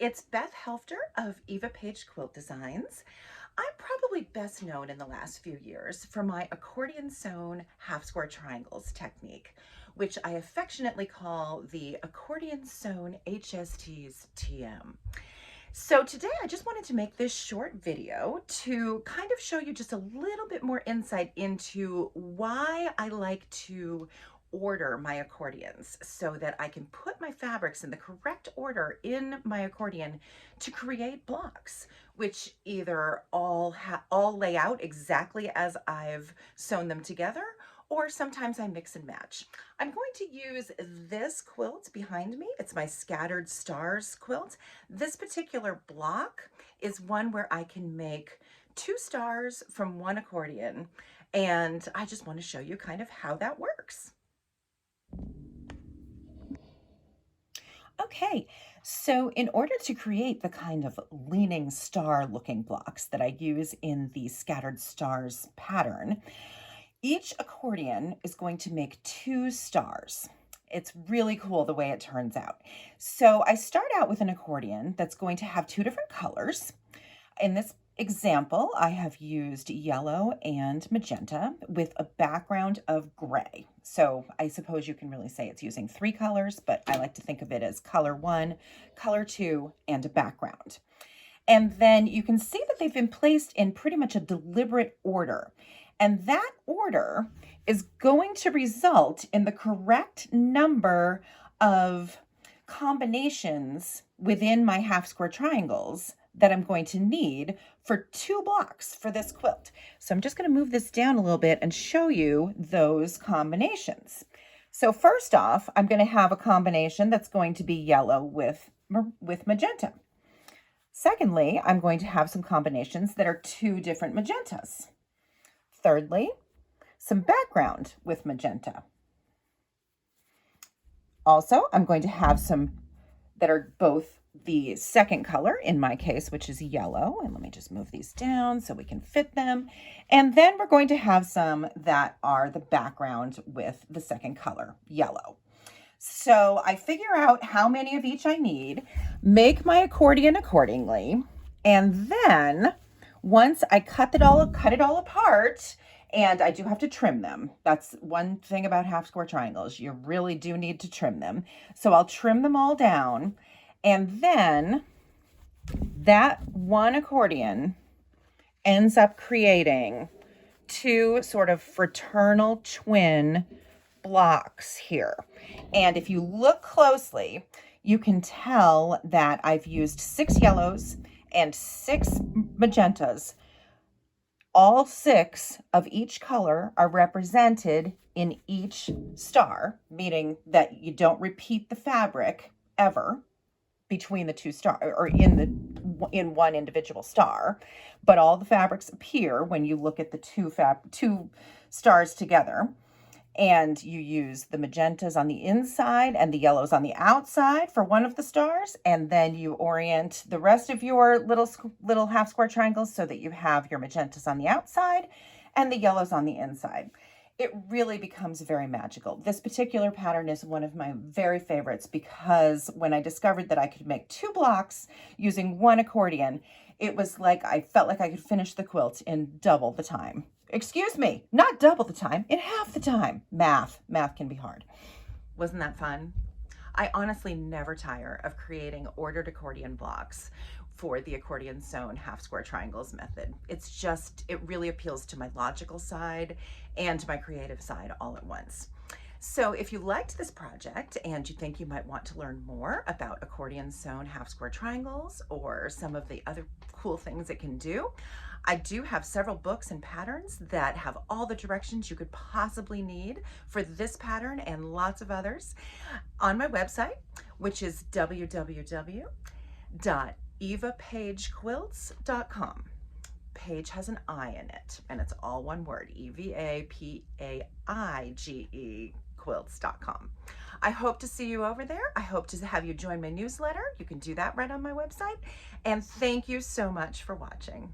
It's Beth Helfter of Eva Page Quilt Designs. I'm probably best known in the last few years for my accordion sewn half square triangles technique, which I affectionately call the accordion sewn HST's TM. So today I just wanted to make this short video to kind of show you just a little bit more insight into why I like to order my accordions so that I can put my fabrics in the correct order in my accordion to create blocks, which either all lay out exactly as I've sewn them together, or sometimes I mix and match. I'm going to use this quilt behind me. It's my Scattered Stars quilt. This particular block is one where I can make 2 stars from one accordion, and I just want to show you kind of how that works. Okay, so in order to create the kind of leaning star looking blocks that I use in the Scattered Stars pattern, each accordion is going to make 2 stars. It's really cool the way it turns out. So I start out with an accordion that's going to have 2 different colors. In this example, I have used yellow and magenta with a background of gray. So I suppose you can really say it's using 3 colors, but I like to think of it as color 1, color 2, and a background. And then you can see that they've been placed in pretty much a deliberate order. And that order is going to result in the correct number of combinations within my half square triangles that I'm going to need for 2 blocks for this quilt. So I'm just going to move this down a little bit and show you those combinations. So first off, I'm going to have a combination that's going to be yellow with magenta. Secondly, I'm going to have some combinations that are 2 different magentas. Thirdly, some background with magenta. Also, I'm going to have some that are both the second color, in my case, which is yellow. And let me just move these down so we can fit them. And then we're going to have some that are the background with the second color, yellow. So I figure out how many of each I need, make my accordion accordingly, and then once I cut it all apart, and I do have to trim them. That's one thing about half square triangles. You really do need to trim them. So I'll trim them all down, and then that one accordion ends up creating 2 sort of fraternal twin blocks here. And if you look closely, you can tell that I've used 6 yellows and 6 magentas. All 6 of each color are represented in each star, meaning that you don't repeat the fabric ever between the 2 stars or in one individual star, but all the fabrics appear when you look at the 2 stars together. And you use the magentas on the inside and the yellows on the outside for one of the stars. And then you orient the rest of your little half square triangles so that you have your magentas on the outside and the yellows on the inside. It really becomes very magical. This particular pattern is one of my very favorites because when I discovered that I could make 2 blocks using one accordion, it was like I felt like I could finish the quilt in double the time. Excuse me, not double the time, in half the time. Math can be hard. Wasn't that fun? I honestly never tire of creating ordered accordion blocks for the accordion sewn half square triangles method. It really appeals to my logical side and my creative side all at once. So if you liked this project and you think you might want to learn more about accordion sewn half square triangles or some of the other cool things it can do, I do have several books and patterns that have all the directions you could possibly need for this pattern and lots of others on my website, which is www.evapagequilts.com. Page has an I in it, and it's all one word, EVAPAIGE quilts.com. I hope to see you over there. I hope to have you join my newsletter. You can do that right on my website. And thank you so much for watching.